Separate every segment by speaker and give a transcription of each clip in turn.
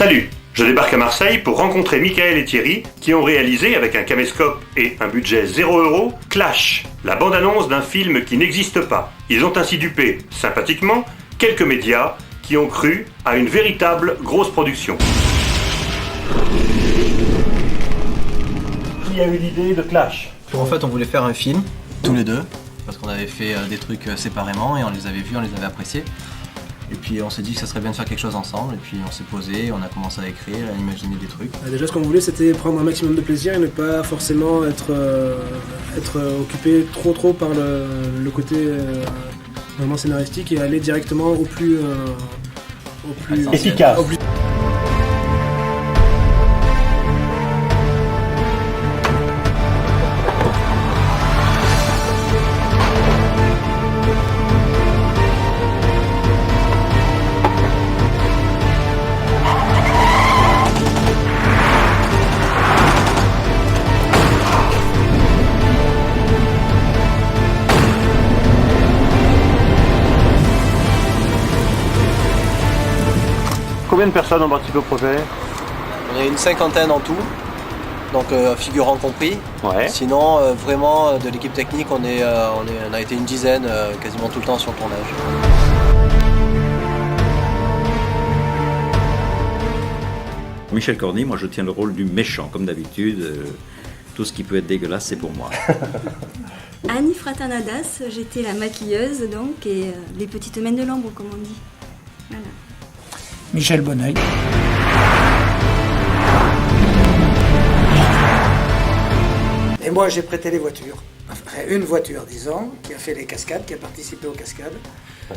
Speaker 1: Salut, je débarque à Marseille pour rencontrer Michael et Thierry qui ont réalisé, avec un caméscope et un budget 0 €, Clash, la bande-annonce d'un film qui n'existe pas. Ils ont ainsi dupé, sympathiquement, quelques médias qui ont cru à une véritable grosse production. Qui a eu l'idée de Clash?
Speaker 2: En fait, on voulait faire un film, tous les deux, parce qu'on avait fait des trucs séparément et on les avait vus, on les avait appréciés. Et puis on s'est dit que ça serait bien de faire quelque chose ensemble, et puis on s'est posé, on a commencé à écrire, à imaginer des trucs.
Speaker 3: Déjà, ce qu'on voulait, c'était prendre un maximum de plaisir et ne pas forcément être occupé trop par le côté vraiment scénaristique et aller directement au plus
Speaker 1: efficace. Combien de personnes ont participé au projet?
Speaker 2: On est une cinquantaine en tout, donc figurants compris.
Speaker 1: Ouais.
Speaker 2: Sinon, vraiment, de l'équipe technique, on a été une dizaine quasiment tout le temps sur le tournage.
Speaker 4: Michel Corny, moi je tiens le rôle du méchant, comme d'habitude. Tout ce qui peut être dégueulasse, c'est pour moi.
Speaker 5: Annie Fratanadas, j'étais la maquilleuse donc, et les petites mains de l'ombre comme on dit. Voilà.
Speaker 6: Michel Bonneuil. Et moi j'ai prêté les voitures. Enfin, une voiture disons, qui a fait les cascades, qui a participé aux cascades.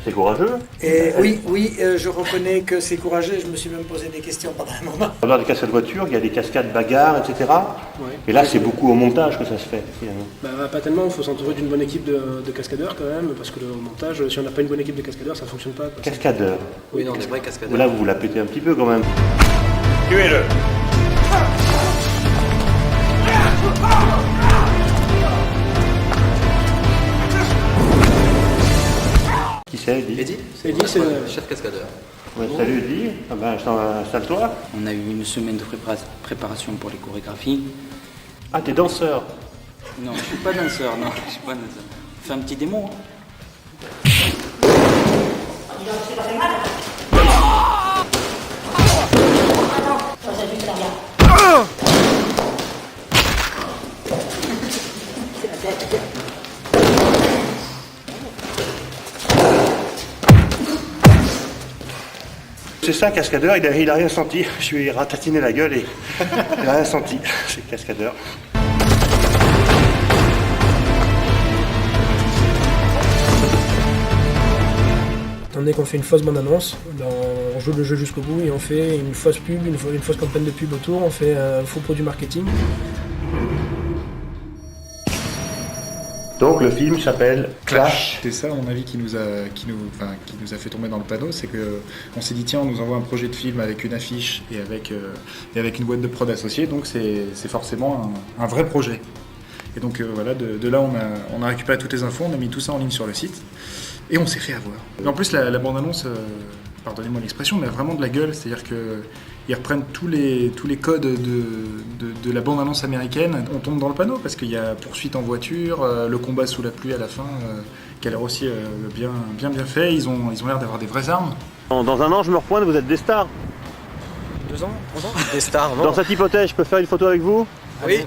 Speaker 1: C'est courageux.
Speaker 6: Et oui, je reconnais que c'est courageux, je me suis même posé des questions pendant un moment.
Speaker 1: Dans les cascades de voitures, il y a des cascades bagarres, etc.
Speaker 3: Ouais.
Speaker 1: Et là, c'est beaucoup au montage que ça se fait, finalement.
Speaker 3: Pas tellement, il faut s'entourer d'une bonne équipe de cascadeurs quand même, parce que le montage, si on n'a pas une bonne équipe de cascadeurs, ça ne fonctionne pas. Quoi.
Speaker 1: Cascadeur.
Speaker 2: Oui, non, des vrais cascadeurs.
Speaker 1: Là, vous la pétez un petit peu quand même. Tuez-le. Qui c'est, Eddie?
Speaker 2: Eddie,
Speaker 3: Eddie, c'est le
Speaker 2: chef cascadeur.
Speaker 1: Ouais, salut Eddie. Ah ben, installe-toi.
Speaker 7: On a eu une semaine de préparation pour les chorégraphies.
Speaker 1: Ah, t'es danseur.
Speaker 7: Non, je suis pas danseur, non, je suis pas danseur. On fait un petit démo. Hein.
Speaker 1: C'est ça, cascadeur, il a rien senti. Je lui ai ratatiné la gueule et il a rien senti. C'est cascadeur.
Speaker 3: Étant donné qu'on fait une fausse bande-annonce, on joue le jeu jusqu'au bout et on fait une fausse pub, une fausse campagne de pub autour, on fait un faux produit marketing.
Speaker 1: Donc le film s'appelle Clash.
Speaker 8: C'est ça, à mon avis, qui nous a fait tomber dans le panneau, c'est qu'on s'est dit tiens, on nous envoie un projet de film avec une affiche et avec une boîte de prod associée, donc c'est forcément un vrai projet. Et donc voilà, de là on a récupéré toutes les infos, on a mis tout ça en ligne sur le site et on s'est fait avoir. Et en plus la bande-annonce, pardonnez-moi l'expression, mais a vraiment de la gueule, c'est-à-dire qu'ils reprennent tous les codes de la bande-annonce américaine. On tombe dans le panneau parce qu'il y a poursuite en voiture, le combat sous la pluie à la fin, qui a l'air aussi bien fait. Ils ont l'air d'avoir des vraies armes.
Speaker 1: Dans un an, je me repointe, vous êtes des stars.
Speaker 2: 2 ans 3 ans Des stars, non?
Speaker 1: Dans cette hypothèse, je peux faire une photo avec vous?
Speaker 2: Oui.